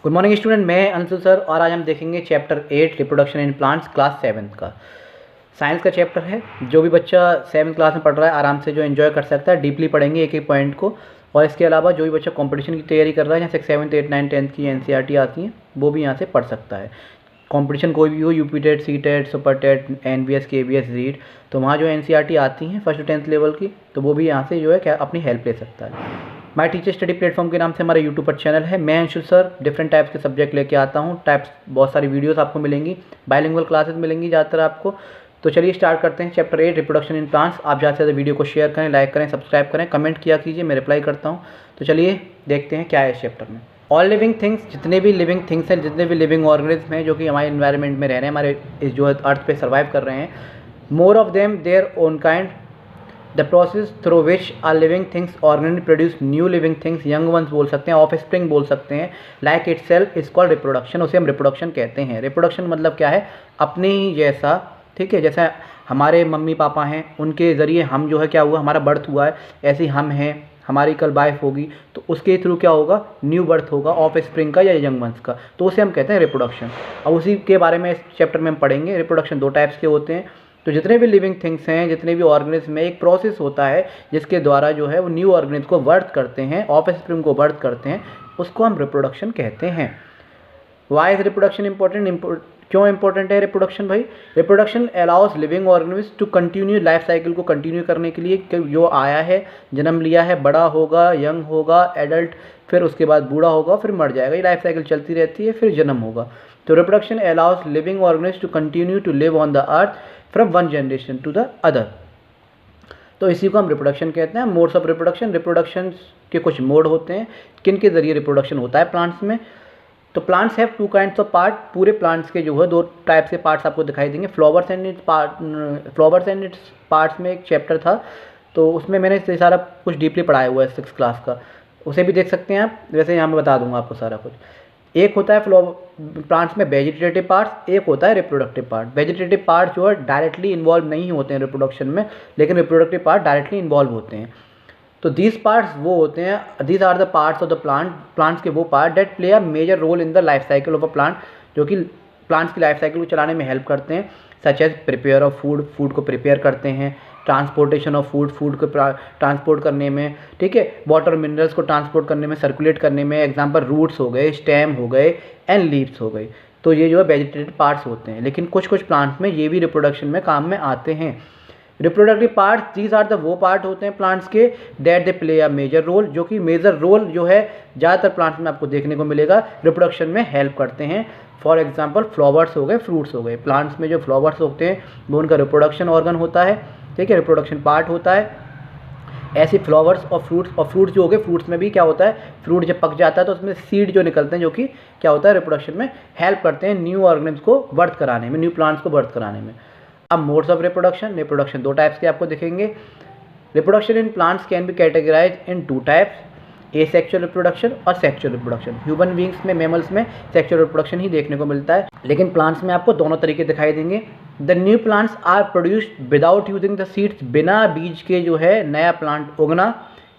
Good morning student, मैं Anshu sir और आज हम देखेंगे chapter 8 reproduction in plants class 7 का साइंस का चैप्टर है। जो भी बच्चा 7th क्लास में पढ़ रहा है आराम से जो एंजॉय कर सकता है, डीपली पढ़ेंगे एक एक पॉइंट को। और इसके अलावा जो भी बच्चा कंपटीशन की तैयारी कर रहा है, जैसे 7th 8th 9th 10th की NCERT आती हैं, वो भी यहाँ से पढ़ सकता है। कंपटीशन कोई भी हो, UP TET, C TET, super TET, NBS, KBS, REET, तो वहाँ जो NCERT आती हैं 1st to 10th लेवल की, तो वो भी यहाँ से जो है क्या अपनी हेल्प ले सकता है। माय टीचर स्टडी प्लेटफॉर्म के नाम से हमारा यूट्यूब पर चैनल है। मैं अंशु सर डिफरेंट टाइप्स के सब्जेक्ट लेके आता हूँ। टाइप्स बहुत सारी वीडियोस आपको मिलेंगी, बाइलिंगुअल क्लासेस मिलेंगी ज़्यादातर आपको। तो चलिए स्टार्ट करते हैं चैप्टर 8 रिप्रोडक्शन इन प्लांट्स। आप ज़्यादा से ज़्यादा वीडियो को शेयर करें, लाइक करें, सब्सक्राइब करें, कमेंट किया कीजिए, मैं रिप्लाई करता हूँ। तो चलिए देखते हैं क्या है इस चैप्टर में। ऑल लिविंग थिंग्स, जितने भी लिविंग थिंग्स हैं, जितने भी लिविंग ऑर्गेनिज्म हैं जो कि हमारे इन्वायरमेंट में रह रहे हैं, हमारे इस जो अर्थ पे सर्वाइव कर रहे हैं, more of them their own kind, the process through which are living things organic produce new living things, young ones बोल सकते हैं, ऑफ स्प्रिंग बोल सकते हैं, like itself is called reproduction. उसे हम रिप्रोडक्शन कहते हैं। रिप्रोडक्शन मतलब क्या है, अपने ही जैसा, ठीक है, जैसे हमारे मम्मी पापा हैं, उनके ज़रिए हम जो है क्या हुआ, हमारा बर्थ हुआ है, ऐसे ही हम हैं, हमारी कल वाइफ होगी, तो उसके थ्रू क्या होगा, न्यू बर्थ होगा ऑफ स्प्रिंग का या यंग वंस का, तो उसे हम कहते हैं रिप्रोडक्शन। अब उसी के बारे में इस चैप्टर में हम पढ़ेंगे। रिप्रोडक्शन दो टाइप्स के होते हैं। तो जितने भी लिविंग थिंग्स हैं, जितने भी ऑर्गेनिज्म में एक प्रोसेस होता है जिसके द्वारा जो है वो न्यू ऑर्गेनिज्म को बर्थ करते हैं, ऑफ स्प्रिंग को बर्थ करते हैं, उसको हम रिप्रोडक्शन कहते हैं। Why is reproduction important? क्यों इंपॉर्टेंट है रिप्रोडक्शन भाई? Reproduction allows living organism to continue life cycle को कंटिन्यू करने के लिए, कि जो आया है, जन्म लिया है, बड़ा होगा, यंग होगा, एडल्ट, फिर उसके बाद बूढ़ा होगा, फिर मर जाएगा, ये लाइफ साइकिल चलती रहती है, फिर जन्म होगा। तो reproduction allows living organism to continue to live on the earth from one generation to the other. तो इसी को हम रिप्रोडक्शन कहते हैं। मोड्स ऑफ रिप्रोडक्शन, रिप्रोडक्शन के कुछ मोड होते हैं, किन के जरिए रिप्रोडक्शन होता है प्लांट्स में। तो plants have two kinds of part, पूरे प्लांट्स के जो है दो टाइप के पार्ट्स आपको दिखाई देंगे। फ्लावर्स एंड इट्स पार्ट्स में एक चैप्टर था, तो उसमें मैंने ये सारा कुछ डीपली पढ़ाया हुआ है 6th क्लास का, उसे भी देख सकते हैं आप। वैसे यहाँ मैं बता दूंगा आपको सारा कुछ। एक होता है प्लांट्स में वेजिटेटिव पार्ट्स, एक होता है रिप्रोडक्टिव पार्ट। वेजिटेटिव पार्ट जो है डायरेक्टली इन्वॉल्व नहीं होते हैं रिप्रोडक्शन में, लेकिन रिप्रोडक्टिव पार्ट डायरेक्टली इन्वॉल्व होते हैं। तो दीज पार्ट्स वो होते हैं, these are the parts of the plant, plants के वो part that play a major role in the life cycle of a plant, जो कि प्लांट्स की लाइफ साइकिल को चलाने में हेल्प करते हैं। Such as prepare of food, food को प्रिपेयर करते हैं, ट्रांसपोर्टेशन ऑफ फूड, फूड को ट्रांसपोर्ट करने में, ठीक है, वाटर मिनरल्स को ट्रांसपोर्ट करने में, सर्कुलेट करने में, एग्जाम्पल रूट्स हो गए, स्टेम हो गए, एंड लीव्स हो गई। तो ये जो है वेजिटेटिव पार्ट्स होते हैं, लेकिन कुछ कुछ प्लांट्स में ये भी रिप्रोडक्शन में काम में आते हैं। Reproductive parts, these are the वो पार्ट होते हैं प्लांट्स के that they play a major role, जो कि मेजर रोल जो है ज़्यादातर प्लांट्स में आपको देखने को मिलेगा, रिप्रोडक्शन में हेल्प करते हैं। फॉर एग्जांपल फ्लावर्स हो गए, फ्रूट्स हो गए। प्लांट्स में जो फ्लावर्स होते हैं वो उनका रिप्रोडक्शन ऑर्गन होता है, ठीक है, रिप्रोडक्शन पार्ट होता है। ऐसे फ्लावर्स और फ्रूट्स जो हो गए, फ्रूट्स में भी क्या होता है, फ्रूट जब पक जाता है तो उसमें सीड जो निकलते हैं, जो कि क्या होता है, रिप्रोडक्शन में हेल्प करते हैं न्यू ऑर्गेनिज्म को बर्थ कराने में, न्यू प्लांट्स को बर्थ कराने में। अब मोड्स ऑफ रिप्रोडक्शन, रिप्रोडक्शन दो टाइप्स के आपको दिखेंगे। Reproduction in plants can be categorised in two types, asexual reproduction और सेक्सुअल रिप्रोडक्शन। ह्यूमन बींग्स में, मैमल्स में सेक्सुअल रिप्रोडक्शन ही देखने को मिलता है, लेकिन प्लांट्स में आपको दोनों तरीके दिखाई देंगे। The new plants are produced without using the seeds, बिना बीज के जो है नया प्लांट उगना।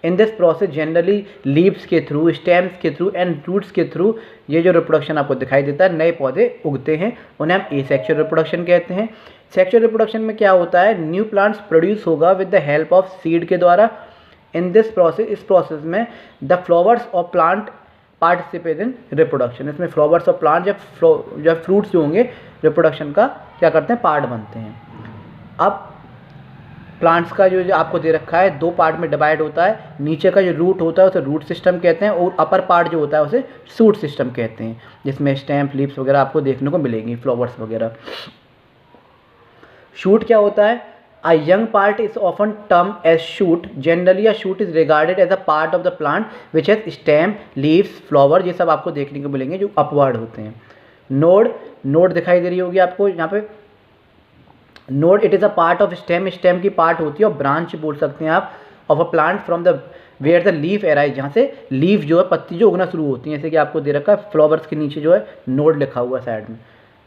In this process generally leaves के थ्रू, स्टेम्स के थ्रू एंड रूट्स के थ्रू ये जो रिप्रोडक्शन आपको दिखाई देता है, नए पौधे उगते हैं, उन्हें हम एसेक्सुअल रिप्रोडक्शन कहते हैं। सेक्सुअल रिप्रोडक्शन में क्या होता है, न्यू प्लांट्स प्रोड्यूस होगा with the help of seed के द्वारा। इन दिस प्रोसेस, इस प्रोसेस में the flowers of plant participate in reproduction. इसमें फ्लावर्स ऑफ प्लांट जब फ्रूट्स जो होंगे रिप्रोडक्शन का क्या करते हैं, पार्ट बनते हैं। अब प्लांट्स का जो आपको दे रखा है दो पार्ट में डिवाइड होता है। नीचे का जो रूट होता है उसे रूट सिस्टम कहते हैं, और अपर पार्ट जो होता है उसे शूट सिस्टम कहते हैं, जिसमें स्टेम, लीव्स वगैरह आपको देखने को मिलेंगी, फ्लावर्स वगैरह। शूट क्या होता है, a young part is often termed as shoot. Generally a shoot is regarded as a part of the plant which has stem, leaves, flower, ये सब आपको देखने को मिलेंगे जो अपवर्ड होते हैं। नोड, नोड दिखाई दे रही होगी आपको यहाँ पे। Node it is a part of stem, stem की पार्ट होती है, और ब्रांच बोल सकते हैं आप, of a plant from the where the leaf arise, जहाँ से लीफ जो है, पत्ती जो उगना शुरू होती है, जैसे कि आपको दे रखा है फ्लावर्स के नीचे जो है नोड लिखा हुआ है साइड में।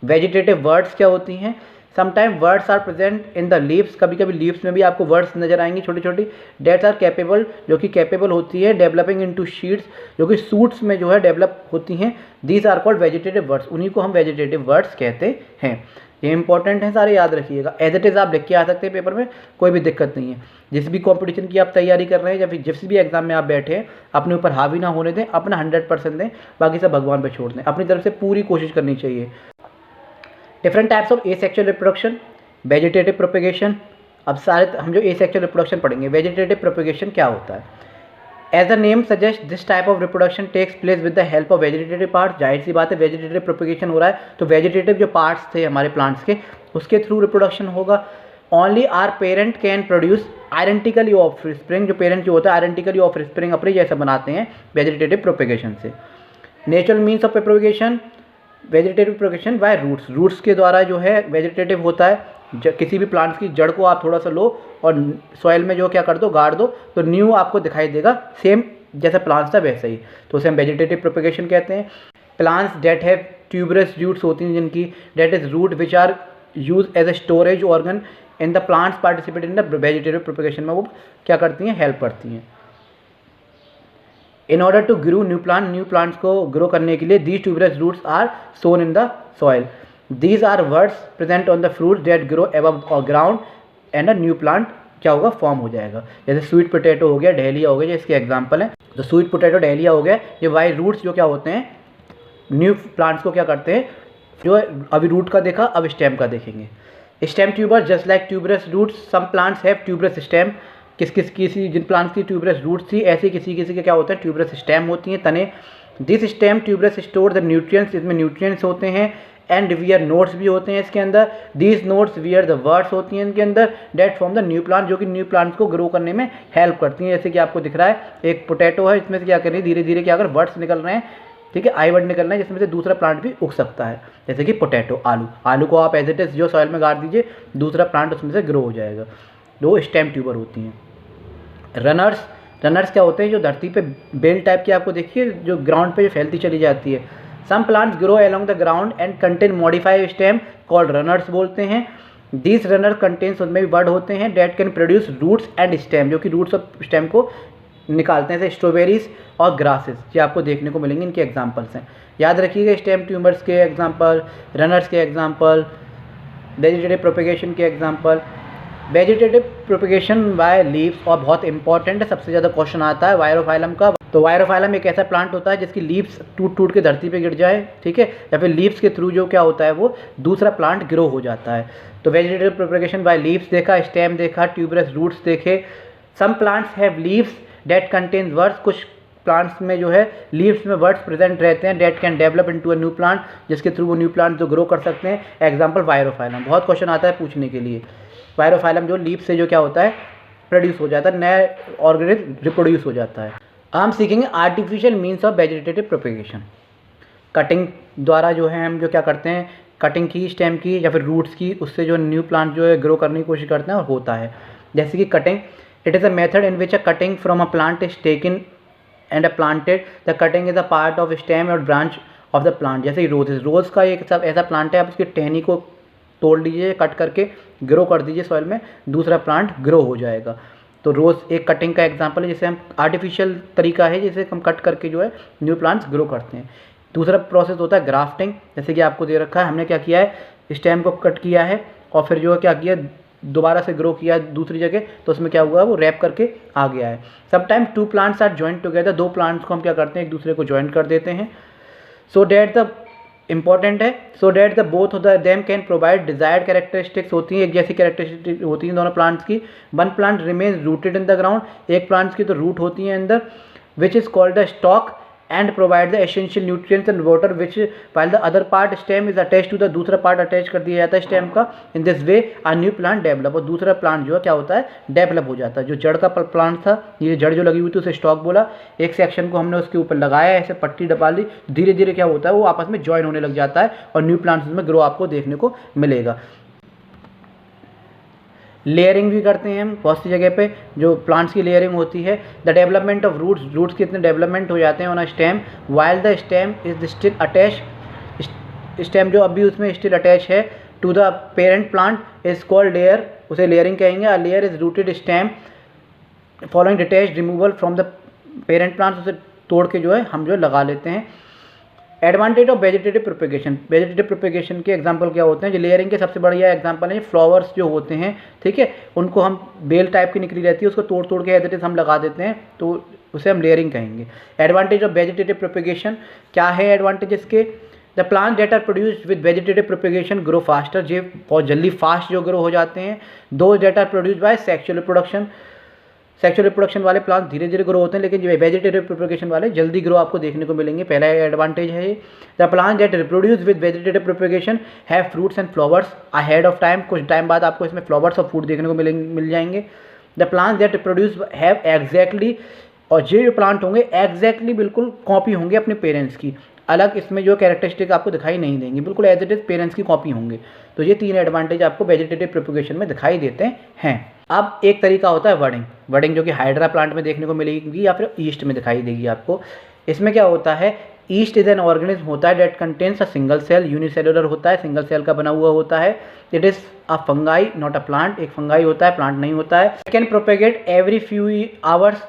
वेजिटेटिव वर्ड्स क्या होती हैं, sometime buds are present in the leaves, कभी कभी लीव्स में भी आपको वर्ड्स नजर आएंगी छोटी छोटी। डेट्स आर कैपेबल, जो कि कैपेबल होती है डेवलपिंग इनटू शीट्स, जो कि सूट्स में जो है डेवलप होती हैं। These are called vegetative buds, उन्हीं को हम वेजिटेटिव वर्ड्स कहते हैं। ये इंपॉर्टेंट है, सारे याद रखिएगा। एज इट इज़ आप लिख के आ सकते हैं पेपर में, कोई भी दिक्कत नहीं है। जिस भी कंपटीशन की आप तैयारी कर रहे हैं या फिर जिस भी एग्जाम में आप बैठे हैं, अपने ऊपर हावी ना होने दें, अपना 100% दें, बाकी सब भगवान पे छोड़ दें। अपनी तरफ से पूरी कोशिश करनी चाहिए। Different types of asexual reproduction, vegetative propagation. अब सारे हम जो एसेक्सुअल रिप्रोडक्शन पढ़ेंगे, वेजिटेटिव प्रोपेगेशन क्या होता है। As the name suggest this type of reproduction takes place with the help of vegetative parts. जाहिर सी बात है, वेजिटेटिव प्रोपेगेशन हो रहा है तो वेजिटेटिव जो पार्ट्स थे हमारे प्लांट्स के, उसके थ्रू रिप्रोडक्शन होगा। Only are parent can produce identically offspring, जो पेरेंट जो होता है आइडेंटिकली ऑफ स्प्रिंग अपने जैसा बनाते हैं वेजिटेटिव प्रोपेगेशन से। Natural means of propagation, vegetative propagation by roots, roots के द्वारा जो है वेजिटेटिव होता है। किसी भी प्लांट्स की जड़ को आप थोड़ा सा लो और सॉइल में जो क्या कर दो, गाड़ दो, तो न्यू आपको दिखाई देगा, सेम जैसा प्लांट्स था वैसा ही, तो उसे हम वेजिटेटिव प्रोपेगेशन कहते हैं। Plants that have tuberous roots होती हैं जिनकी, that is root which are use as a storage organ in the plants participate in the vegetative propagation में वो क्या करती हैं, हेल्प करती हैं। In order to grow new plants को ग्रो करने के लिए these tuberous roots are sown in the soil. These are words present on the fruits that grow above ground and a new plant क्या होगा, form हो जाएगा। जैसे sweet potato हो गया, डहलिया हो गया, जो इसके एग्जांपल है। तो स्वीट पोटैटो, डहलिया हो गया, ये वाई रूट्स जो क्या होते हैं, न्यू प्लांट्स को क्या करते हैं, जो अभी रूट का देखा, अब स्टेम का देखेंगे। Stem tuber just like tuberous roots, some plants have tuberous stem. किसी जिन प्लांट्स की ट्यूबरस रूट्स थी, ऐसे किसी के क्या होते हैं, ट्यूबरस स्टेम होती हैं, तने। This stem tuberous store the nutrients, इसमें न्यूट्रिएंट्स होते हैं। एंड वियर नोट्स भी होते हैं इसके अंदर। These nodes where the buds होती हैं इनके अंदर, that from the new plant, जो कि न्यू प्लांट्स को ग्रो करने में हेल्प करती हैं। जैसे कि आपको दिख रहा है एक पोटैटो है, इसमें से क्या कर रही है, धीरे धीरे क्या कर वर्ड्स निकल रहे हैं, ठीक है, आई वर्ड निकल रहे हैं, जिसमें से दूसरा प्लांट भी उग सकता है। जैसे कि पोटैटो, आलू को आप एज इट इज जो सॉइल में गाड़ दीजिए, दूसरा प्लांट उसमें से ग्रो हो जाएगा। दो स्टेम ट्यूबर होती हैं। रनर्स क्या होते हैं, जो धरती पे बेल टाइप की आपको देखिए, जो ग्राउंड पे जो फैलती चली जाती है। Some plants grow along the ground and contain modified stem called runners बोलते हैं। दिस रनर कंटेन्स, उनमें भी वर्ड होते हैं, that can produce roots and stem, जो कि रूट्स और स्टेम को निकालते हैं। जैसे स्ट्रॉबेरीज और ग्रासेस, ये आपको देखने को मिलेंगे, इनके एग्जाम्पल्स हैं। याद रखिएगा स्टेम ट्यूबर्स के एग्जाम्पल, रनर्स के एग्जाम्पल, वेजिटेटिव प्रोपेगेशन के example. Vegetative propagation by leaves, और बहुत इंपॉर्टेंट है, सबसे ज़्यादा क्वेश्चन आता है वायरोफाइलम का। तो वायरोफाइलम एक ऐसा प्लांट होता है जिसकी लीव्स टूट के धरती पे गिर जाए, ठीक है, या फिर लीव्स के थ्रू जो क्या होता है, वो दूसरा प्लांट ग्रो हो जाता है। तो वेजिटेटिव प्रोपेगेशन बाय लीव्स देखा, स्टेम देखा, ट्यूबरस रूट्स देखे। Some plants have leaves that contain buds, कुछ प्लांट्स में जो है लीव्स में वर्ड्स प्रेजेंट रहते हैं, that can develop into a new plant, जिसके थ्रू वो न्यू प्लांट जो ग्रो कर सकते हैं। एग्जाम्पल वायरोफाइलम, बहुत क्वेश्चन आता है पूछने के लिए। वायरोफाइलम जो लीव से जो क्या होता है, प्रोड्यूस हो जाता है, नया ऑर्गेनिज्म रिप्रोड्यूस हो जाता है। हम सीखेंगे artificial means of vegetative propagation. Cutting द्वारा जो है हम जो क्या करते हैं, कटिंग की स्टेम की या फिर रूट्स की, उससे जो न्यू प्लांट जो है ग्रो करने की कोशिश करते हैं और होता है। जैसे कि cutting, it is a method in which a cutting from a plant is taken and a planted. The cutting is a part of stem और ब्रांच ऑफ द प्लांट। जैसे रोज़ का एक सब ऐसा प्लांट है, आप उसकी टहनी को तोड़ लीजिए, कट करके ग्रो कर दीजिए सॉइल में, दूसरा प्लांट ग्रो हो जाएगा। तो रोज़ एक कटिंग का एग्जांपल है, जिसे हम आर्टिफिशियल तरीका है, जिसे हम कट करके जो है न्यू प्लांट्स ग्रो करते हैं। दूसरा प्रोसेस होता है ग्राफ्टिंग, जैसे कि आपको दे रखा है, हमने क्या किया है, स्टेम को कट किया है और फिर जो है क्या किया, दोबारा से ग्रो किया दूसरी जगह, तो उसमें क्या हुआ, वो रैप करके आ गया है। Sometime two plants are joint together, दो प्लांट्स को हम क्या करते हैं, एक दूसरे को जॉइंट कर देते हैं। सो डैट द इंपॉर्टेंट है, so that the both of the them can provide desired characteristics होती हैं, एक जैसी कैरेक्टरिस्टिक होती हैं दोनों प्लांट्स की। One plant remains rooted in the ground, एक प्लांट्स की तो रूट होती है अंदर, which is called the stock and provide the essential nutrients and water, which while the other part stem is attach to the, दूसरा part attach कर दिया जाता है स्टेम का। In this way a new plant develop, और दूसरा plant जो है क्या होता है, डेवलप हो जाता है। जो जड़ का प्लांट था, ये जड़ जो लगी हुई थी उसे स्टॉक बोला, एक सेक्शन को हमने उसके ऊपर लगाया, ऐसे पट्टी डबा ली, धीरे धीरे क्या होता है, वो आपस में ज्वाइन होने लग जाता है और न्यू प्लांट्स में ग्रो आपको देखने को मिलेगा। लेयरिंग भी करते हैं हम बहुत सी जगह पे, जो प्लांट्स की लेयरिंग होती है। द डेवलपमेंट ऑफ रूट्स के इतने डेवलपमेंट हो जाते हैं on a stem, while the stem is still attach, stem जो अभी उसमें स्टिल अटैच है to the parent plant is called layer, उसे लेयरिंग कहेंगे। A layer is rooted stem following detach removal from the parent plant, उसे तोड़ के जो है हम जो लगा लेते हैं। Advantage of vegetative propagation, vegetative propagation के एग्जांपल क्या होते हैं? जो लेयरिंग के सबसे बढ़िया एग्जांपल है फ्लावर्स जो होते हैं, ठीक है, उनको हम बेल टाइप की निकली रहती है, उसको तोड़ तोड़ के एज इट इज हम लगा देते हैं, तो उसे हम लेयरिंग कहेंगे। एडवांटेज ऑफ वेजिटेटिव प्रोपेगेशन क्या है? एडवांटेज इसके, the plant that are produced with vegetative propagation grow faster, जो बहुत जल्दी फास्ट जो ग्रो हो जाते हैं। दो that are produced by sexual reproduction, sexual reproduction वाले प्लांट धीरे धीरे ग्रो होते हैं, लेकिन जो वेजिटेटिव प्रोपेगेशन वाले जल्दी ग्रो आपको देखने को मिलेंगे। पहला एडवांटेज है ये। The plant that reproduce with vegetative propagation have fruits and flowers ahead of time, कुछ टाइम बाद आपको इसमें फ्लावर्स और फ्रूट देखने को मिल जाएंगे। The plant that reproduce have exactly, और जो प्लांट होंगे एग्जैक्टली बिल्कुल कॉपी होंगे अपने पेरेंट्स की, अलग इसमें जो कैरेक्टरिस्टिक आपको दिखाई नहीं देंगे, बिल्कुल एज इट इज पेरेंट्स की कॉपी होंगे। तो ये तीन एडवांटेज आपको वेजिटेटिव प्रोपेगेशन में दिखाई देते हैं। अब एक तरीका होता है वर्डिंग, वर्डिंग जो कि हाइड्रा प्लांट में देखने को मिलेगी या फिर ईस्ट में दिखाई देगी आपको। इसमें क्या होता है? ईस्ट इज एन ऑर्गेनिज्म होता है that contains a single cell, unicellular होता है, सिंगल सेल का बना हुआ होता है। It is a fungi not a plant, एक फंगाई होता है, प्लांट नहीं होता है। It can propagate every few hours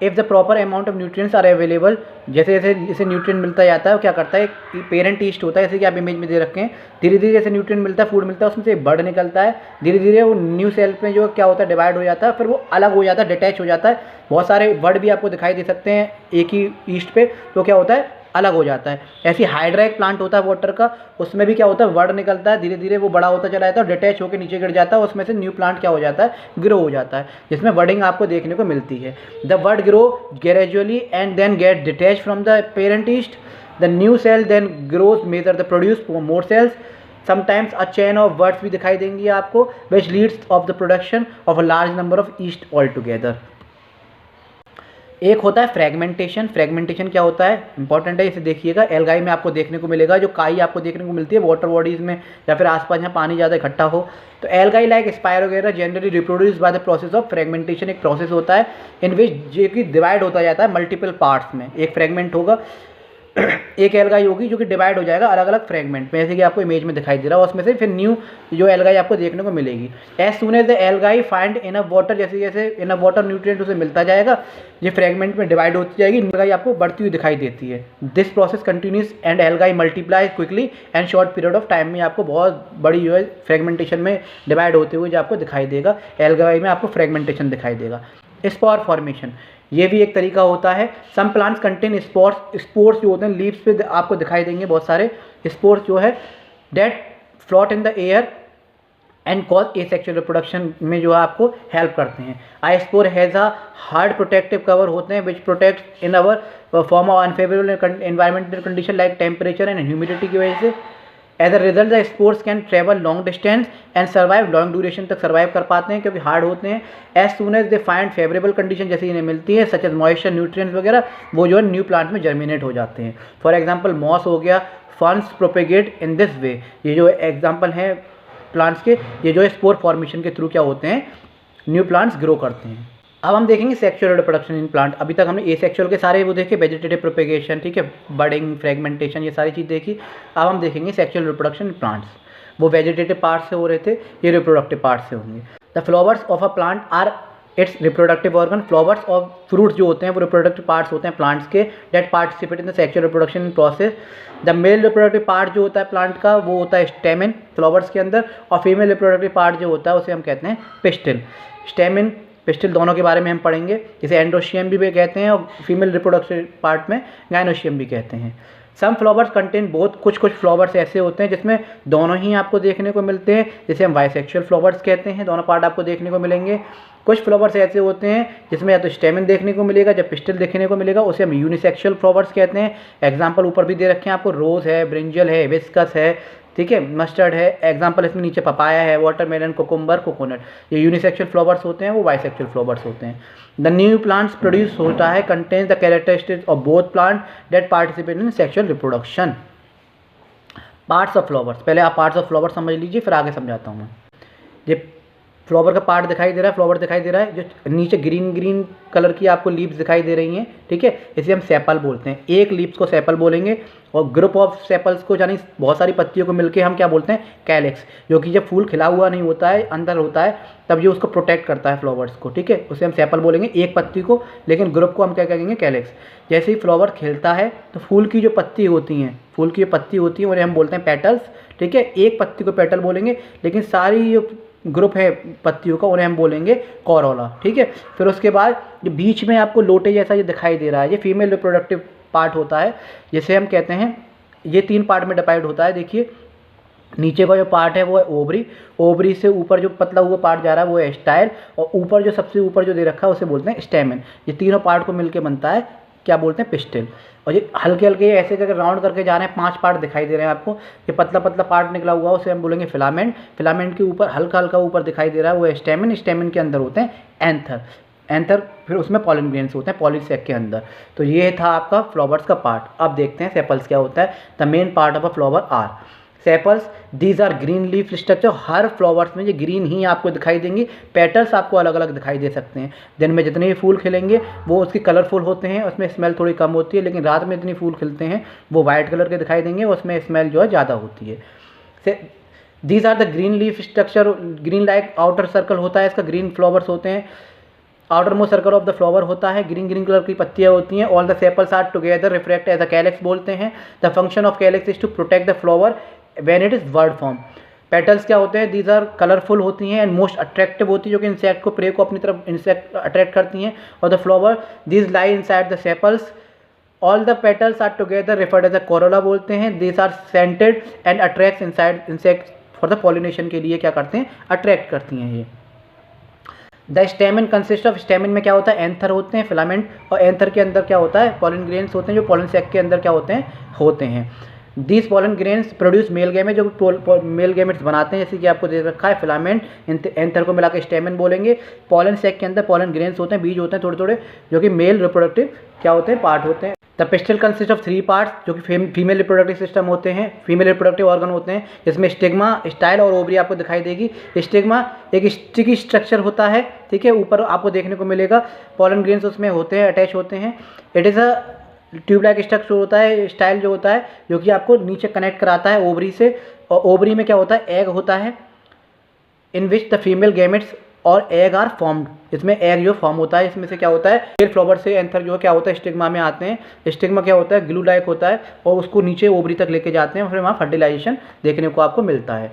if the proper amount of nutrients are available. जैसे जैसे इसे न्यूट्रिएंट मिलता जाता है, वो क्या करता है, एक पेरेंट ईस्ट होता है, जैसे कि आप इमेज में दे रखे हैं, धीरे धीरे जैसे न्यूट्रिएंट मिलता है, फूड मिलता है, उसमें से बर्ड निकलता है, धीरे धीरे वो न्यू सेल में जो क्या होता है डिवाइड हो जाता है, फिर वो अलग हो जाता है, डिटैच हो जाता है। बहुत सारे वर्ड भी आपको दिखाई दे सकते हैं एक ही ईस्ट पे, तो क्या होता है अलग हो जाता है। ऐसी हाइड्रा एक प्लांट होता है वाटर का, उसमें भी क्या होता है वर्ड निकलता है, धीरे धीरे वो बड़ा होता चला जाता है, डिटैच होकर नीचे गिर जाता है, उसमें से न्यू प्लांट क्या हो जाता है ग्रो हो जाता है, जिसमें वर्डिंग आपको देखने को मिलती है। The bud grow gradually and then get detach from the parent yeast, the new cell then grows major the produce more cells. Sometimes a chain of buds भी दिखाई देंगी आपको, which leads of the production of a large number of yeast all together. एक होता है fragmentation. Fragmentation क्या होता है, इंपॉर्टेंट है, इसे देखिएगा। एल्गाई में आपको देखने को मिलेगा, जो काई आपको देखने को मिलती है वाटर बॉडीज़ में या फिर आसपास जहाँ पानी ज़्यादा इकट्ठा हो, तो एल्गाई लाइक स्पायर वगैरह generally reproduce by the process of fragmentation. एक प्रोसेस होता है इन विच जो कि डिवाइड होता जाता है मल्टीपल पार्ट्स में। एक फ्रेगमेंट होगा, एक एल्गाई होगी जो कि डिवाइड हो जाएगा अलग अलग फ्रेगमेंट में, जैसे कि आपको इमेज में दिखाई दे रहा है, उसमें से फिर न्यू जो एल्गाई आपको देखने को मिलेगी। As soon as the algae find enough water, जैसे जैसे इनफ वाटर न्यूट्रिएंट उसे मिलता जाएगा, ये फ्रेगमेंट में डिवाइड होती जाएगी, एल्गाई आपको बढ़ती हुई दिखाई देती है। This process continuous and algae multiply quickly and short period of time में आपको बहुत बड़ी जो है फ्रेगमेंटेशन में डिवाइड होते हुए जो आपको दिखाई देगा, एल्गाई में आपको फ्रेगमेंटेशन दिखाई देगा। स्पोर फॉर्मेशन, ये भी एक तरीका होता है। Some plants contain spores, spores जो होते हैं लीव्स पे आपको दिखाई देंगे बहुत सारे स्पोर्स जो है that float in the air and cause asexual reproduction में जो है आपको हेल्प करते हैं। I spore has a hard protective cover होते हैं which protect in our form of unfavourable environmental condition like temperature and humidity की वजह से। As a result the spores can travel long distance and survive, long duration तक survive कर पाते हैं क्योंकि हार्ड होते हैं। As soon as they find favourable condition, जैसे इन्हें मिलती है सच एज मॉइस्चर न्यूट्रिएंट्स वगैरह, वो जो है न्यू प्लांट में जर्मिनेट हो जाते हैं। फॉर एग्जांपल मॉस हो गया, फर्न्स प्रोपेगेट इन दिस वे, ये जो एग्जांपल हैं प्लांट्स के, ये जो है स्पोर फॉर्मेशन के थ्रू क्या होते हैं न्यू प्लांट्स ग्रो करते हैं। अब हम देखेंगे सेक्सुअल रिप्रोडक्शन इन प्लांट। अभी तक हमने एसेक्सुअल के सारे वो देखे, वेजिटेटिव प्रोपेगेशन, ठीक है, बडिंग, फ्रेगमेंटेशन, ये सारी चीज़ देखी। अब हम देखेंगे सेक्सुअल रिप्रोडक्शन इन प्लांट्स। वो वेजिटेटिव पार्ट से हो रहे थे, ये रिप्रोडक्टिव पार्ट से होंगे। The flowers of a plant are its reproductive organ. Flowers और फ्रूट्स जो होते हैं वो रिप्रोडक्टिव पार्ट्स होते हैं प्लांट्स के, that participate in the sexual reproduction process. The male reproductive part जो होता है प्लांट का वो होता है स्टेमिन फ्लावर्स के अंदर, और फीमेल रिप्रोडक्टिव पार्ट जो होता है उसे हम कहते हैं पिस्टिल। स्टेमिन पिस्टिल दोनों के बारे में हम पढ़ेंगे, जिसे एंडोशियम भी कहते हैं और फीमेल रिप्रोडक्टिव पार्ट में गाइनोशियम भी कहते हैं। सम फ्लावर्स कंटेन बोथ, कुछ कुछ फ्लावर्स ऐसे होते हैं जिसमें दोनों ही आपको देखने को मिलते हैं, जिसे हम बाइसेक्सुअल फ्लावर्स कहते हैं, दोनों पार्ट आपको देखने को मिलेंगे। कुछ फ्लावर्स ऐसे होते हैं जिसमें या तो स्टेमिन देखने को मिलेगा, जब पिस्टिल देखने को मिलेगा, उसे हम यूनिसेक्सुअल फ्लावर्स कहते हैं। एग्जाम्पल ऊपर भी दे रखे हैं आपको, रोज़ है, ब्रिंजल है, हिबिस्कस है, ठीक है, मस्टर्ड है। एग्जाम्पल इसमें नीचे पपाया है, वाटरमेलन, कोकुम्बर, कोकोनट, ये यूनिसेक्सुअल फ्लावर्स होते हैं, वो बाइसेक्सुअल फ्लावर्स होते हैं। द न्यू प्लांट्स प्रोड्यूस होता है contains the characteristics of both plant that participate in sexual reproduction. Parts of flowers, पहले आप पार्ट्स ऑफ फ्लावर्स समझ लीजिए, फिर आगे समझाता हूँ मैं। ये फ्लावर का पार्ट दिखाई दे रहा है, फ्लावर दिखाई दे रहा है, जो नीचे ग्रीन ग्रीन कलर की आपको लीव्स दिखाई दे रही हैं, ठीक है, इसे हम सेपल बोलते हैं। एक लीव्स को सेपल बोलेंगे और ग्रुप ऑफ सेपल्स को, यानी बहुत सारी पत्तियों को मिलकर हम क्या बोलते हैं, कैलिक्स, जो कि जब फूल खिला हुआ नहीं होता है, अंदर होता है, तब ये उसको प्रोटेक्ट करता है फ्लावर्स को, ठीक है, उसे हम सेपल बोलेंगे एक पत्ती को, लेकिन ग्रुप को हम क्या कहेंगे, कैलिक्स। जैसे ही फ्लावर खिलता है तो फूल की जो पत्ती होती हैं, फूल की जो पत्ती होती है उन्हें हम बोलते हैं पेटल्स, ठीक है, एक पत्ती को पेटल बोलेंगे, लेकिन सारी जो ग्रुप है पत्तियों का उन्हें हम बोलेंगे कोरोला, ठीक है। फिर उसके बाद जो बीच में आपको लोटे जैसा ये दिखाई दे रहा है, ये फीमेल रिप्रोडक्टिव पार्ट होता है, जिसे हम कहते हैं, ये 3 पार्ट में डिवाइड होता है। देखिए नीचे का जो पार्ट है वो है ओवरी, ओवरी से ऊपर जो पतला हुआ पार्ट जा रहा है वो है स्टाइल, और ऊपर जो सबसे ऊपर जो दे रखा है उसे बोलते हैं स्टेमन। ये तीनों पार्ट को मिलकर बनता है क्या बोलते हैं, पिस्टिल। और ये हल्के हल्के ऐसे करके राउंड करके जा रहे हैं, 5 पार्ट दिखाई दे रहे हैं आपको। ये पतला पतला पार्ट निकला हुआ है उसे हम बोलेंगे फिलामेंट, फिलामेंट के ऊपर हल्का हल्का ऊपर दिखाई दे रहा है वो है स्टेमन, स्टेमन के अंदर होते हैं एंथर, एंथर फिर उसमें पॉलन ग्रेन्स होते हैं पॉलिन सैक के अंदर। तो ये था आपका फ्लावर्स का पार्ट। अब देखते हैं सेपल्स क्या होता है। The main part of a flower are sepals, these are green leaf structure. हर फ्लावर्स में ये ग्रीन ही आपको दिखाई देंगी, पेटल्स आपको अलग अलग दिखाई दे सकते हैं। दिन में जितने भी फूल खिलेंगे वो उसकी कलरफुल होते हैं, उसमें स्मेल थोड़ी कम होती है, लेकिन रात में इतनी फूल खिलते हैं वो वाइट कलर के दिखाई देंगे, उसमें स्मेल जो है ज़्यादा होती है। These are the green leaf structure, green like outer circle होता है इसका, ग्रीन फ्लावर्स होते हैं, outermost circle of the flower होता है, ग्रीन ग्रीन कलर की पत्तियां होती हैं। All the sepals are together reflect as a calyx बोलते हैं। The function of calyx is to protect the flower when it is bud form. Petals क्या होते हैं, दीज आर कलरफुल होती हैं एंड मोस्ट अट्रैक्टिव होती है, जो कि इंसेक्ट को, प्रे को अपनी तरफ इंसेक्ट अट्रैक्ट करती हैं। और the flower these lie inside the sepals, all the petals are together referred as a corolla बोलते हैं। These are scented and attract inside insect for the pollination के लिए क्या करते हैं, अट्रैक्ट करती हैं ये। The stamen consist of, stamen में क्या होता है, एंथर होते हैं, फिलामेंट, और एंथर के अंदर क्या होता है, पॉलन ग्रेन्स होते हैं, जो पॉलन सैक के अंदर क्या होते हैं। These pollen grains produce male gamete, जो मेल गैमेट्स बनाते हैं, जैसे कि आपको दे रखा है फिलामेंट, एंथर को मिलाकर स्टेमन बोलेंगे। पॉलन सैक के अंदर पॉलन ग्रेन्स होते हैं, बीज होते हैं थोड़े थोड़े, जो कि मेल रिप्रोडक्टिव क्या होते हैं, पार्ट होते हैं। The pistol consist of 3 parts, जो कि फीमेल रिप्रोडक्टिव सिस्टम होते हैं, फीमेल रिप्रोडक्टिव ऑर्गन होते हैं, जिसमें स्टिग्मा, स्टाइल और ओवरी आपको दिखाई देगी। स्टिग्मा एक स्टिकी स्ट्रक्चर होता है, ठीक है, ऊपर आपको देखने को मिलेगा, पॉलन ग्रेन्स उसमें होते हैं, अटैच होते हैं। It is a tube like structure होता है, स्टाइल जो होता है, जो कि आपको नीचे कनेक्ट कराता है ओवरी से, और ओवरी में क्या होता है, एग होता है, इन विच द फीमेल गैमेट्स और एग आर फॉर्म्ड, इसमें एग जो फॉर्म होता है, इसमें से क्या होता है, मेल फ्लावर से एंथर जो क्या होता है स्टिग्मा में आते हैं। स्टिग्मा क्या होता है, ग्लू लाइक होता है, और उसको नीचे ओवरी तक लेके जाते हैं, फिर वहाँ फर्टिलाइजेशन देखने को आपको मिलता है।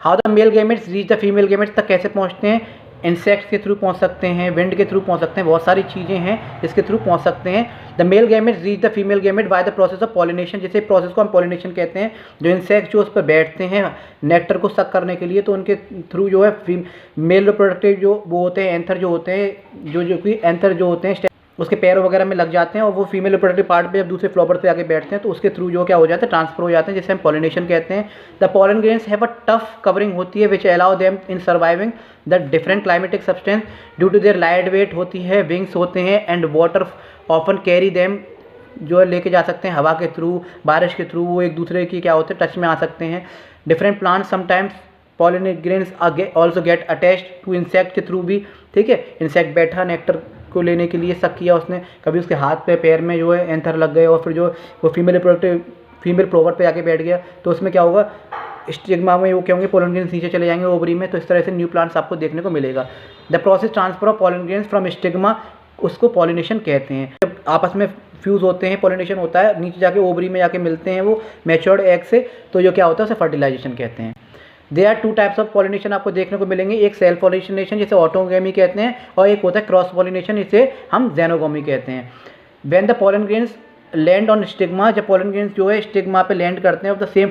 How the male gametes reach the female gametes तक कैसे पहुँचते हैं, इंसेक्ट्स के थ्रू पहुंच सकते हैं, विंड के थ्रू पहुंच सकते हैं, बहुत सारी चीज़ें हैं इसके थ्रू पहुंच सकते हैं। The male gametes reach the female gamete by the process of pollination, जिसे प्रोसेस को हम पॉलिनेशन कहते हैं। जो इंसेक्ट जो उस पर बैठते हैं नेक्टर को सक करने के लिए, तो उनके थ्रू जो है मेल रिप्रोडक्टिव जो वो होते हैं, एंथर जो होते हैं, जो कि एंथर जो होते हैं उसके पैरों वगैरह में लग जाते हैं, और वो फीमेल रिप्रोडक्टिव पार्ट पे जब दूसरे फ्लावर पे आके बैठते हैं तो उसके थ्रू जो क्या हो जाता है, ट्रांसफर हो जाते हैं, जिसे हम पॉलिनेशन कहते हैं। The pollen grains have a tough covering होती है which allow them in surviving the different climatic substance due to their light weight होती है, विंग्स होते हैं, and water often carry them, जो है लेके जा सकते हैं हवा के थ्रू, बारिश के थ्रू, वो एक दूसरे की क्या होते हैं, टच में आ सकते हैं। Different plants sometimes pollen grains also get attached to insect के थ्रू भी, ठीक है, इंसेक्ट बैठा नेक्टर को लेने के लिए सक किया उसने, कभी उसके हाथ पे पैर में जो है एंथर लग गए, और फिर जो वो फीमेल रिप्रोडक्टिव फीमेल फ्लावर पे आके बैठ गया, तो उसमें क्या होगा, स्टिग्मा में वो क्या होंगे, पॉलन ग्रेन्स नीचे चले जाएंगे ओवरी में, तो इस तरह से न्यू प्लांट्स आपको देखने को मिलेगा। The process transfer of pollen grains from stigma, उसको पॉलिनेशन कहते हैं। जब आपस में फ्यूज़ होते हैं, पॉलिनेशन होता है, नीचे जाके ओवरी में जाके मिलते हैं वो मैच्योर्ड एग से, तो जो क्या होता है उसे फर्टिलाइजेशन कहते हैं। There are 2 types of pollination आपको देखने को मिलेंगे, एक सेल्फ पॉलिनेशन जिसे ऑटोगेमी कहते हैं, और एक होता है क्रॉस पॉलिनेशन, इसे हम जेनोगोमी कहते हैं। When the pollen grains land on stigma, जब पॉलन ग्रेन्स जो है स्टिग्मा पे लैंड करते हैं ऑफ द सेम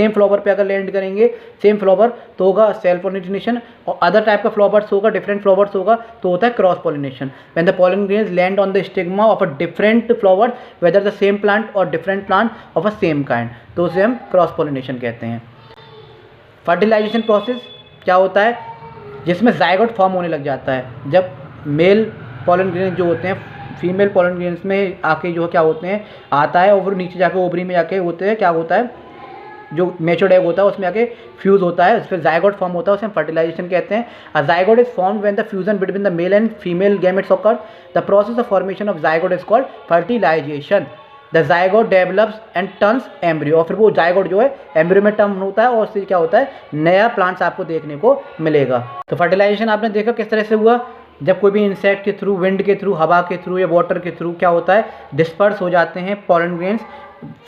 फ्लावर पे अगर लैंड करेंगे सेम फ्लावर तो होगा सेल्फ पॉलिनेशन, और अदर टाइप का फ्लावर्स होगा, डिफरेंट फ्लावर्स होगा तो होता है cross pollination. When the pollen grains land on the stigma of a different flower whether the same plant और different plant of a same kind, तो उसे हम क्रॉस पॉलिनेशन कहते हैं। फर्टिलाइजेशन प्रोसेस क्या होता है, जिसमें जायगोट फॉर्म होने लग जाता है, जब मेल पॉलन ग्रेन्स जो होते हैं फीमेल पॉलन ग्रेन्स में आके जो क्या होते हैं आता है, और फिर नीचे जाके ओवरी में जाके होते हैं, क्या होता है, जो मैच्योर्ड एग होता है उसमें आके फ्यूज़ होता है, उस पर जायगोट फॉर्म होता है, उसे हम फर्टिलाइजेशन कहते हैं। A zygote is form when the fusion between the male and female gametes occur. The process of formation of zygote is called fertilisation. The zygote develops and turns embryo, और फिर वो zygote जो है embryo में turn होता है और उससे क्या होता है, नया प्लांट्स आपको देखने को मिलेगा। तो फर्टिलाइजेशन आपने देखा किस तरह से हुआ, जब कोई भी इंसेक्ट के थ्रू, विंड के थ्रू, हवा के थ्रू या वाटर के थ्रू क्या होता है, डिस्पर्स हो जाते हैं पॉलन ग्रेन्स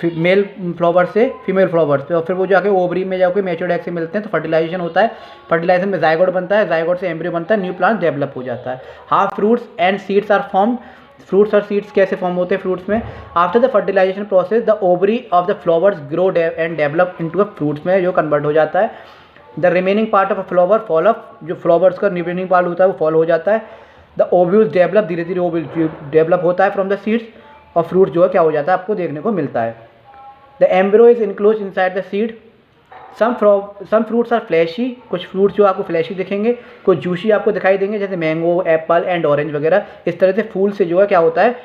मेल फ्लावर से फीमेल फ्लावर्स पे, और फिर वो जाके ओवरी में जाके मैच्योर्ड एग से मिलते हैं, तो फर्टिलाइजेशन होता है। फर्टिलाइजेशन में जायगोट बनता है, जायगोट से एम्ब्रियो बनता है, न्यू प्लांट डेवलप हो जाता है। Half fruits and seeds are formed. Fruits और सीड्स कैसे फॉर्म होते हैं फ्रूट्स में, after the fertilisation process the ovary of the flowers grow and develop into a fruits में जो कन्वर्ट हो जाता है। The remaining part of a flower fall off, जो फ्लावर्स का रिमेनिंग पार्ट होता है वो फॉल हो जाता है। द ओव्यूल्स डेवलप, धीरे धीरे ओव्यूल डेवलप होता है फ्रॉम द सीड्स, और फ्रूट जो है क्या हो जाता है आपको देखने को मिलता है। The embryo is enclose inside the seed. Some fruits are fleshy, कुछ फ्रूट्स जो आपको फ्लैशी दिखेंगे, कुछ जूसी आपको दिखाई देंगे, जैसे मैंगो, एप्पल एंड ऑरेंज वगैरह। इस तरह से फूल से जो है क्या होता है,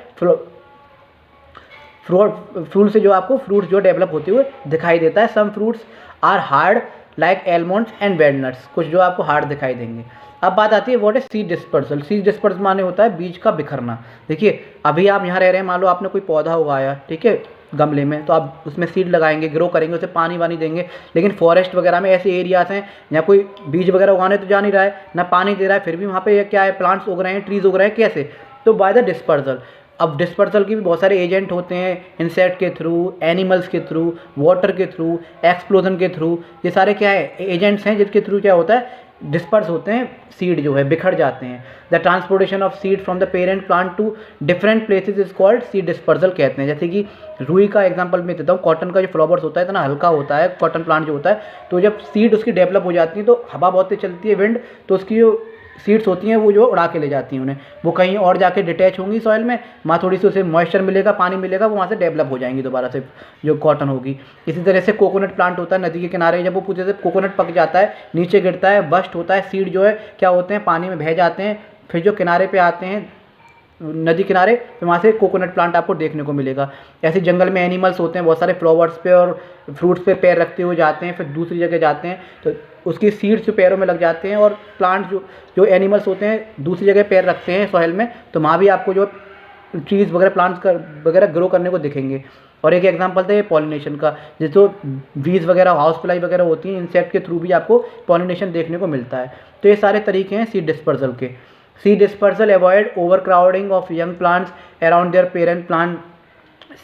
फूल से जो आपको फ्रूट्स जो डेवलप होते हुए दिखाई देता है। Some fruits are hard like almonds and walnuts, कुछ जो आपको हार्ड दिखाई देंगे। अब बात आती है what is seed dispersal. Seed dispersal माने होता है बीज का बिखरना। देखिए अभी आप यहाँ रह रहे हैं, मान लो आपने कोई पौधा उगाया, ठीक है, गमले में, तो आप उसमें सीड लगाएंगे, ग्रो करेंगे, उसे पानी वानी देंगे। लेकिन फॉरेस्ट वगैरह में ऐसे एरियाज हैं जहाँ कोई बीज वगैरह उगाने तो जा नहीं रहा है, ना पानी दे रहा है, फिर भी वहाँ पे क्या है, प्लांट्स उग रहे हैं, ट्रीज उग रहे हैं। कैसे? तो बाय द डिस्पर्सल। अब डिस्पर्सल की भी बहुत सारे एजेंट होते हैं, इंसेक्ट के थ्रू, एनिमल्स के थ्रू, वाटर के थ्रू, एक्सप्लोजन के थ्रू। ये सारे क्या है, एजेंट्स हैं जिसके थ्रू क्या होता है, डिस्पर्स होते हैं, सीड जो है बिखर जाते हैं। The transportation of seed from the parent plant to different places is called seed dispersal कहते हैं। जैसे कि रुई का एग्जांपल मैं देता हूँ, कॉटन का जो फ्लावर्स होता है इतना हल्का होता है कॉटन प्लांट जो होता है, तो जब सीड उसकी डेवलप हो जाती है तो हवा बहुत तेज चलती है, विंड, तो उसकी जो सीड्स होती हैं वो जो उड़ा के ले जाती हैं उन्हें, वो कहीं और जाके डिटैच होंगी सॉइल में, वहाँ थोड़ी सी उसे मॉइस्चर मिलेगा, पानी मिलेगा, वो वहाँ से डेवलप हो जाएंगी दोबारा से जो कॉटन होगी। इसी तरह से कोकोनट प्लांट होता है नदी के किनारे, जब वो पूरे से कोकोनट पक जाता है, नीचे गिरता है, बस्ट होता है, सीड जो है क्या होते हैं, पानी में बह जाते हैं, फिर जो किनारे पे आते हैं नदी किनारे, फिर वहाँ से कोकोनट प्लांट आपको देखने को मिलेगा। ऐसे जंगल में एनिमल्स होते हैं बहुत सारे, फ्लावर्स पे और फ्रूट्स पे पैर रखते हुए जाते हैं, फिर दूसरी जगह जाते हैं तो उसकी सीड्स जो पैरों में लग जाते हैं, और प्लांट जो एनिमल्स होते हैं दूसरी जगह पैर रखते हैं सॉइल में, तो वहाँ भी आपको जो ट्रीज़ वगैरह प्लांट्स वगैरह ग्रो करने को दिखेंगे। और एक एग्जांपल था ये पॉलिनेशन का, जैसे बीज वगैरह, हाउस फ्लाई वगैरह होती हैं, इंसेक्ट के थ्रू भी आपको पॉलिनेशन देखने को मिलता है। तो ये सारे तरीके हैं सीड डिस्पर्सल के। Seed dispersal avoid over crowding of young plants around their parent plant.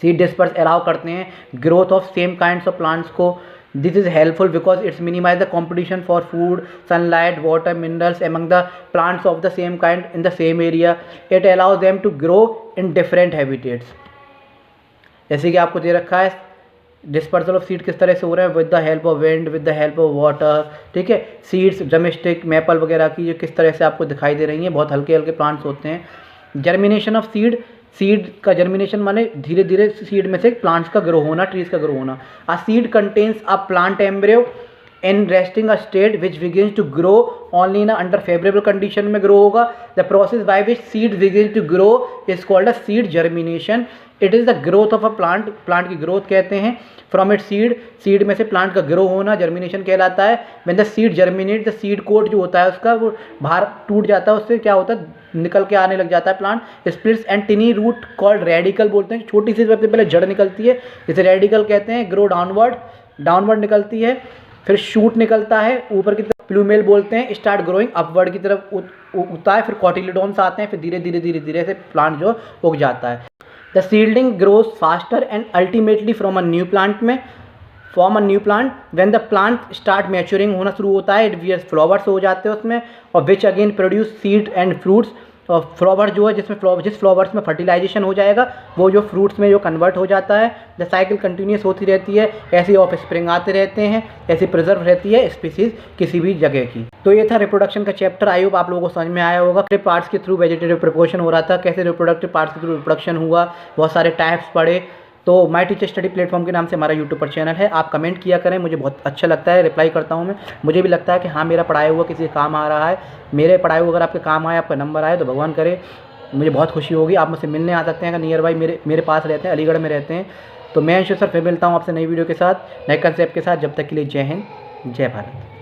Seed disperse allow करते हैं growth of same kinds of plants को। This is helpful because it's minimise the competition for food, sunlight, water, minerals among the plants of the same kind in the same area. It allows them to grow in different habitats. जैसे कि आपको दे रखा है dispersal of seed किस तरह से हो रहा है, with the help of wind, with the help of water, ठीक है। सीड्स ड्रमस्टिक, मैपल वगैरह की जो किस तरह से आपको दिखाई दे रही हैं, बहुत हल्के हल्के प्लांट्स होते हैं। जर्मिनेशन ऑफ सीड, सीड का जर्मिनेशन माने धीरे धीरे सीड में से प्लांट्स का ग्रो होना, ट्रीज का ग्रो होना। A seed contains a plant embryo in resting a state which begins to grow only in under favourable condition में ग्रो होगा। The process by which seed begins to grow is called a seed germination. It is the growth of a plant, plant की growth कहते हैं। From it seed, seed में से plant का grow होना germination कहलाता है। When the seed germinate, the seed coat जो होता है उसका वो बाहर टूट जाता है, उससे क्या होता है, निकल के आने लग जाता है plant. Splits and tiny root called radicle बोलते हैं, छोटी सी सबसे पहले जड़ निकलती है, इसे रेडिकल कहते हैं। ग्रो डाउनवर्ड, डाउनवर्ड निकलती है, फिर शूट निकलता है ऊपर की तरफ, प्लूमेल बोलते हैं। स्टार्ट ग्रोइंग अपवर्ड की तरफ उगता है, फिर कॉटिलिडोन्स आते हैं, फिर धीरे धीरे धीरे धीरे से प्लांट जो उग जाता है। The seedling grows faster and ultimately from a new plant में form a new plant. When the plant start maturing होना शुरू होता है, इट वियर्स फ्लावर्स हो जाते हैं उसमें, और which again produce seed and fruits. और फ्लावर जो है जिस फ्लावर्स में फर्टिलाइजेशन हो जाएगा वो जो फ्रूट्स में जो कन्वर्ट हो जाता है। द साइकिल कंटिन्यूस होती रहती है, ऐसे ऑफ स्प्रिंग आते रहते हैं, ऐसी प्रिजर्व रहती है स्पीसीज किसी भी जगह की। तो ये था रिप्रोडक्शन का चैप्टर। आई होप आप लोगों को समझ में आया होगा। पार्ट्स के थ्रू वेजिटेटिव प्रिपरेशन हो रहा था, कैसे रिप्रोडक्टिव पार्ट्स के थ्रू रिप्रोडक्शन हुआ, बहुत सारे टाइप्स पढ़े। तो माय टीचर स्टडी प्लेटफॉर्म के नाम से हमारा यूट्यूब पर चैनल है, आप कमेंट किया करें, मुझे बहुत अच्छा लगता है, रिप्लाई करता हूं मैं। मुझे भी लगता है कि हाँ मेरा पढ़ाया हुआ किसी काम आ रहा है, मेरे पढ़ाए हुआ अगर आपके काम आए, आपका नंबर आए तो भगवान करे मुझे बहुत खुशी होगी। आप मुझसे मिलने आ सकते हैं, अगर नियर बाई मेरे पास रहते हैं, अलीगढ़ में रहते हैं तो मैं अंशु सर फिर मिलता हूँ आपसे नई वीडियो के साथ, नए कंसेप्ट के साथ। जब तक के लिए जय हिंद, जय भारत।